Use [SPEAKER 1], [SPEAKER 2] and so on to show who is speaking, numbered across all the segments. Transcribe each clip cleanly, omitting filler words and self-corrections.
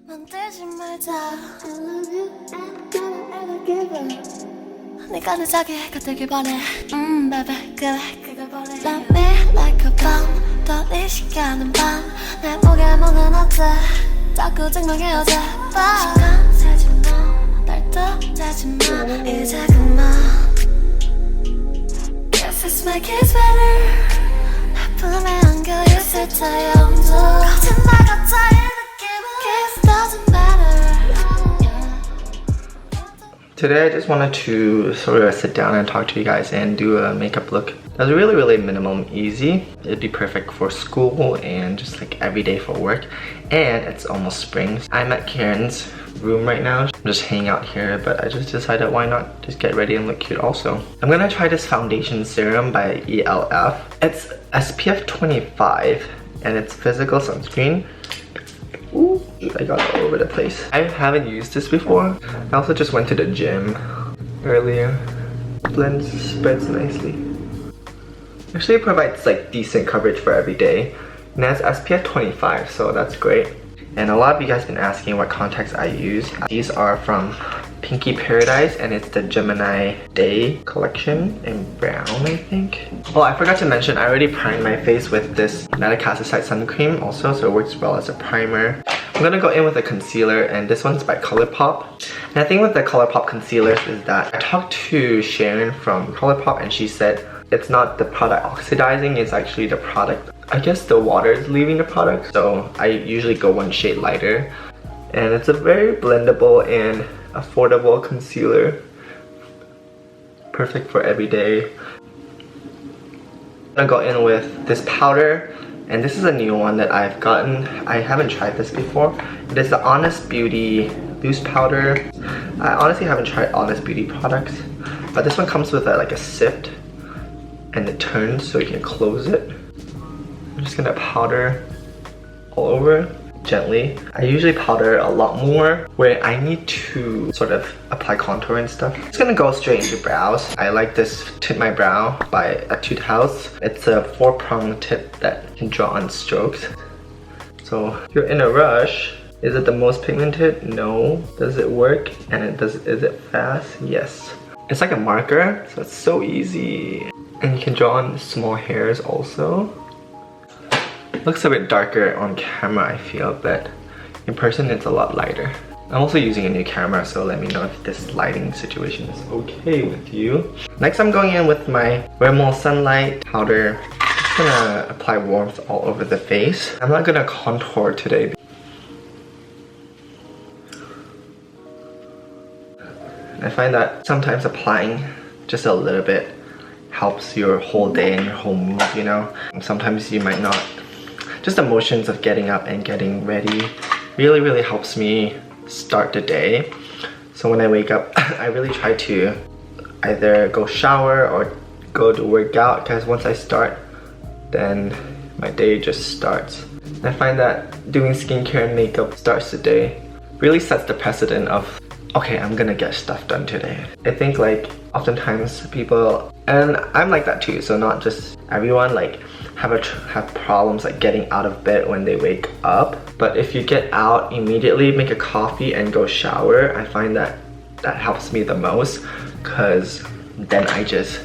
[SPEAKER 1] 만들지 말자. I love you and never ever give up. 네가 늦게 가되길 바래. baby 그래 그걸 바래. Love me like a bomb. 떨리 시간은 밤. 내 목에 멍은 어때? 자꾸 증명해오자. 시간 세지 마. 날 떠나지 마. 이제 그만. Guess this make it better. 내 품에 안겨 있을 타염도 거짓말 같아.
[SPEAKER 2] Today I just wanted to sort of sit down and talk to you guys and do a makeup look that's really minimum, easy. It'd be perfect for school and just like every day for work. And it's almost spring. I'm at Karen's room right now. I'm just hanging out here, but I just decided why not just get ready and look cute also. I'm gonna try this foundation serum by ELF. It's SPF 25 and it's physical sunscreen. Ooh, I got it all over the place. I haven't used this before. I also just went to the gym earlier. Blends, spreads nicely. Actually, it provides like decent coverage for every day. And it has SPF 25, so that's great. And a lot of you guys have been asking what contacts I use. These are from Pinky Paradise and it's the Gemini Day collection in brown, I think. Oh, I forgot to mention, I already primed my face with this MADECASSOSIDE sun cream also, so it works well as a primer. I'm gonna go in with a concealer, and this one's by Colourpop. And the thing with the Colourpop concealers is that I talked to Sharon from Colourpop and she said it's not the product oxidizing, it's actually the product. I guess the water is leaving the product, so I usually go one shade lighter. And it's a very blendable and affordable concealer. Perfect for every day. I'm gonna go in with this powder, and this is a new one that I've gotten. I haven't tried this before. It is the Honest Beauty loose powder. I honestly haven't tried Honest Beauty products, but this one comes with like a sift and it turns so you can close it. I'm just gonna powder all over gently. I usually powder a lot more where I need to sort of apply contour and stuff. It's gonna go straight into brows. I like this Tint My Brow by Etude House. It's a 4-prong tip that can draw on strokes. So if you're in a rush, is it the most pigmented? No. Does it work? And is it fast? Yes. It's like a marker, so it's so easy. And you can draw on small hairs also. Looks a bit darker on camera, I feel, but in person it's a lot lighter. I'm also using a new camera, so let me know if this lighting situation is okay with you. Next, I'm going in with my Rimmel Sunlight powder. I'm just gonna apply warmth all over the face. I'm not gonna contour today. I find that sometimes applying just a little bit helps your whole day and your whole mood, you know? Sometimes you might not. Just the motions of getting up and getting ready really helps me start the day. So when I wake up, I really try to either go shower or go to work out, because once I start, then my day just starts. I find that doing skincare and makeup starts the day. Really sets the precedent of, okay, I'm gonna get stuff done today. I think like oftentimes people, and I'm like that too, so not just everyone, like have problems like getting out of bed when they wake up. But if you get out immediately, make a coffee and go shower, I find that helps me the most, because then I just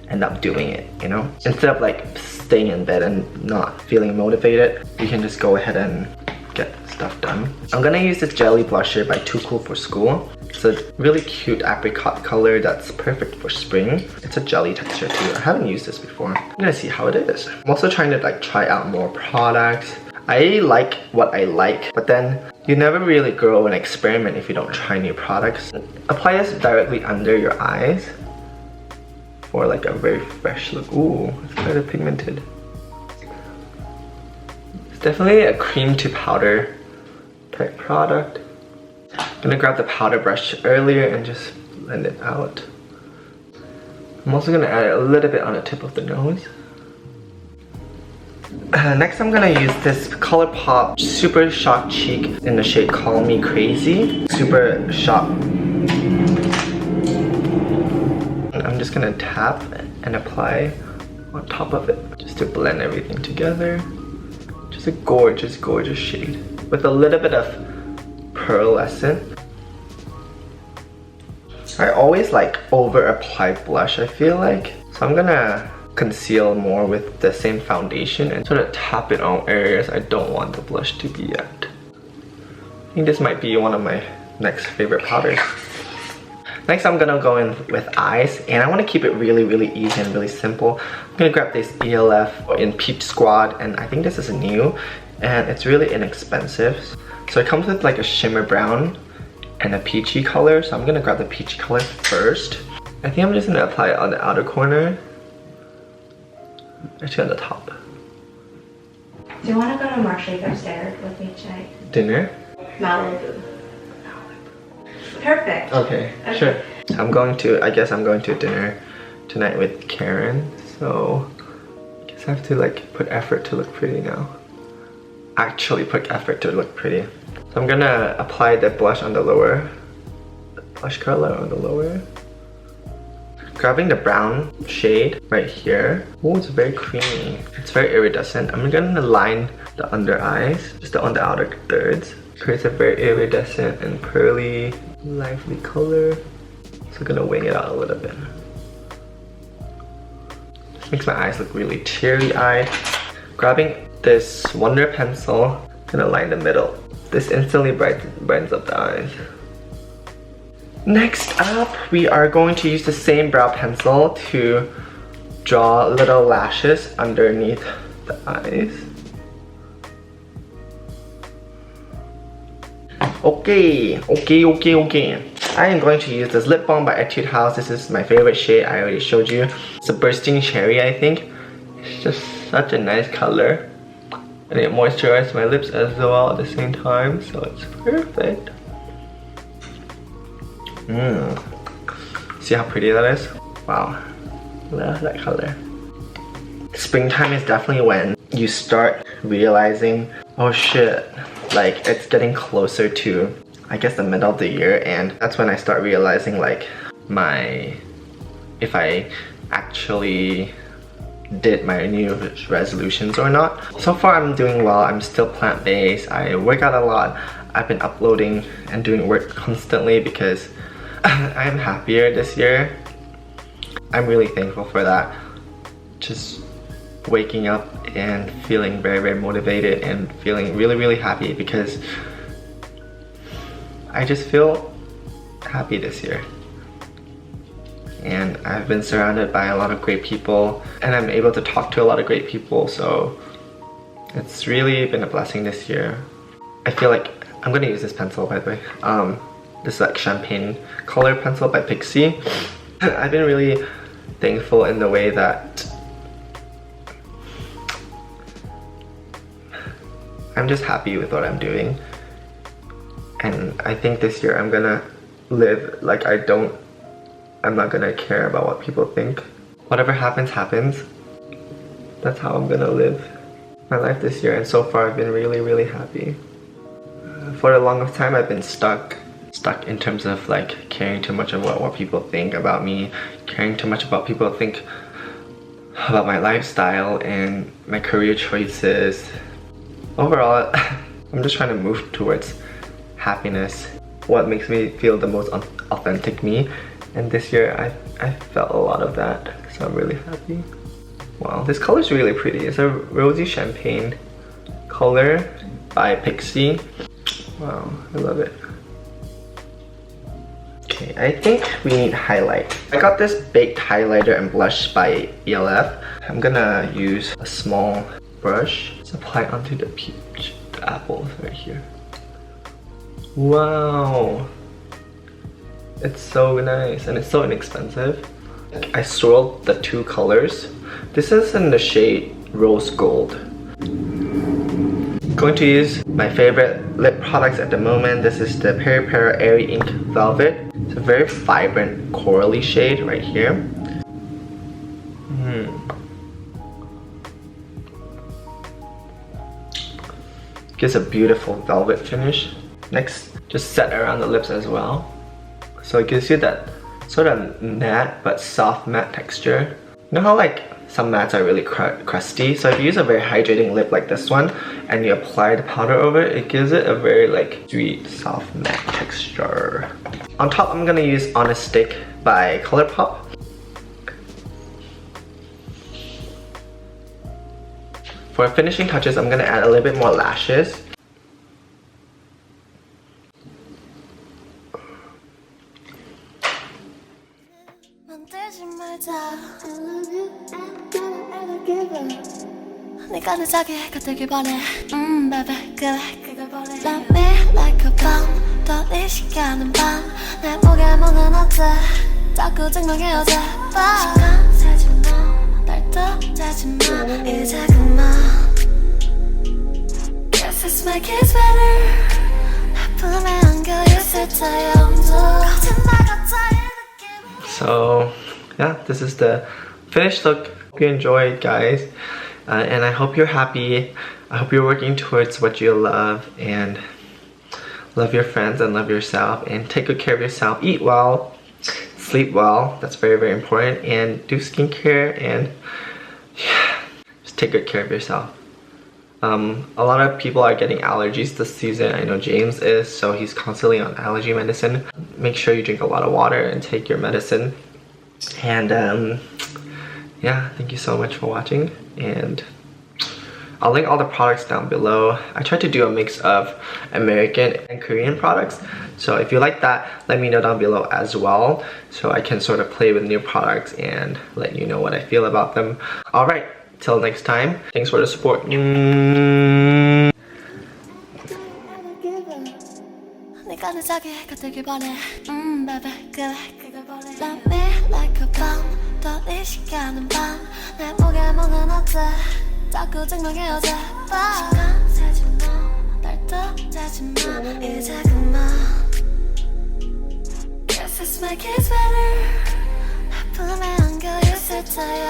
[SPEAKER 2] end up doing it, you know? Instead of like staying in bed and not feeling motivated, you can just go ahead and get stuff done. I'm gonna use this jelly blusher by Toocoolforschool. It's a really cute apricot color that's perfect for spring. It's a jelly texture too. I haven't used this before. I'm gonna see how it is. I'm also trying to like try out more products. I like what I like, but then you never really grow and experiment if you don't try new products. Apply this directly under your eyes for like a very fresh look. Ooh, it's kind of pigmented. It's definitely a cream to powder type product. I'm gonna grab the powder brush earlier and just blend it out. I'm also gonna add a little bit on the tip of the nose. Next, I'm gonna use this Colourpop Super Shock Cheek in the shade Call Me Crazy. Super Shock. I'm just gonna tap and apply on top of it just to blend everything together. Just a gorgeous shade with a little bit of pearlescent. I always like over apply blush, I feel like. So I'm gonna conceal more with the same foundation and sort of tap it on areas I don't want the blush to be at. I think this might be one of my next favorite powders. Next I'm gonna go in with eyes, and I want to keep it really easy and really simple. I'm gonna grab this ELF in Peach Squad, and I think this is new and it's really inexpensive. So it comes with like a shimmer brown and a peachy color, so I'm gonna grab the peachy color first. I think I'm just gonna apply it on the outer corner, actually on the top.
[SPEAKER 3] Do you want to go to Marshall upstairs with me tonight?
[SPEAKER 2] Dinner?
[SPEAKER 3] Malibu. Perfect.
[SPEAKER 2] Okay, sure. I guess I'm going to dinner tonight with Karen, so I guess I have to like put effort to look pretty now. Actually put effort to look pretty. So I'm gonna apply the blush on the lower, blush color on the lower. Grabbing the brown shade right here. Oh, it's very creamy. It's very iridescent. I'm gonna line the under eyes, just on the outer thirds. Creates a very iridescent and pearly, lively color. So I'm gonna wing it out a little bit. This makes my eyes look really teary-eyed. Grabbing this Wonder pencil, gonna line the middle. This instantly brightens up the eyes. Next up, we are going to use the same brow pencil to draw little lashes underneath the eyes. Okay. I am going to use this lip balm by Etude House. This is my favorite shade, I already showed you. It's a bursting cherry, I think. It's just such a nice color. And it moisturizes my lips as well at the same time, so it's perfect. See how pretty that is? Wow, love that color. Springtime is definitely when you start realizing, oh shit, like it's getting closer to, I guess, the middle of the year, and that's when I start realizing like if I actually did my New Year's resolutions or not. So far I'm doing well. I'm still plant-based. I work out a lot. I've been uploading and doing work constantly because I'm happier this year. I'm really thankful for that. Just waking up and feeling very motivated and feeling really happy because I just feel happy this year. And I've been surrounded by a lot of great people and I'm able to talk to a lot of great people, so it's really been a blessing this year. I feel like I'm gonna use this pencil, by the way. This like champagne color pencil by Pixie. I've been really thankful in the way that I'm just happy with what I'm doing. And I think this year I'm gonna live like I'm not gonna care about what people think. Whatever happens, happens. That's how I'm gonna live my life this year, and so far I've been really happy. For the longest time I've been stuck in terms of like caring too much about what people think about me, caring too much about people think about my lifestyle and my career choices. Overall, I'm just trying to move towards happiness, what makes me feel the most authentic me. And this year I felt a lot of that, so I'm really happy. Wow, this color is really pretty. It's a rosy champagne color by Pixie. Wow, I love it. Okay, I think we need highlight. I got this baked highlighter and blush by ELF. I'm gonna use a small brush. Just apply it onto the apples right here. Wow, it's so nice and it's so inexpensive. I swirled the two colors. This is in the shade Rose Gold. Going to use my favorite lip products at the moment. This is the PERIPERA AIRY Ink Velvet. It's a very vibrant corally shade right here. Gives a beautiful velvet finish. Next, just set around the lips as well. So it gives you that sort of matte but soft matte texture. You know how like some mattes are really crusty. So if you use a very hydrating lip like this one and you apply the powder over it, it gives it a very like sweet, soft matte texture. On top, I'm gonna use On a Stick by Colourpop. For finishing touches, I'm gonna add a little bit more lashes.
[SPEAKER 1] 네가 내 자기가 되길 바래 baby 그래 그걸 바래 Love me like a bomb 떨리시가는 밤 내 목에 묻는 어제 자꾸 증명해 어제 시간 세지 마날 떠대지 마 이제 그만 Guess it's my kiss better 내 품에 안겨 있을 때 영도 거짓말같아 이 느낌.
[SPEAKER 2] So yeah, this is the finished look. Hope you enjoyed, guys. And I hope you're happy. I hope you're working towards what you love and love your friends and love yourself and take good care of yourself. Eat well, sleep well. That's very, very important. And do skincare and yeah, just take good care of yourself. A lot of people are getting allergies this season. I know James is, so he's constantly on allergy medicine. Make sure you drink a lot of water and take your medicine. And yeah, thank you so much for watching, and I'll link all the products down below. I tried to do a mix of American and Korean products, so if you like that, let me know down below as well, so I can sort of play with new products and let you know what I feel about them. Alright, till next time, thanks for the support.
[SPEAKER 1] 네가 내 자기가 되길 바래 baby 그래 그걸 바래 Love me like a bomb 떨리시가는 밤 내 목에 묻는 어제 자꾸 증명해 어제 시간 세지 마날 떠대지 마 이제 그만 Guess it's my kiss better 내 품에 안겨 있을 때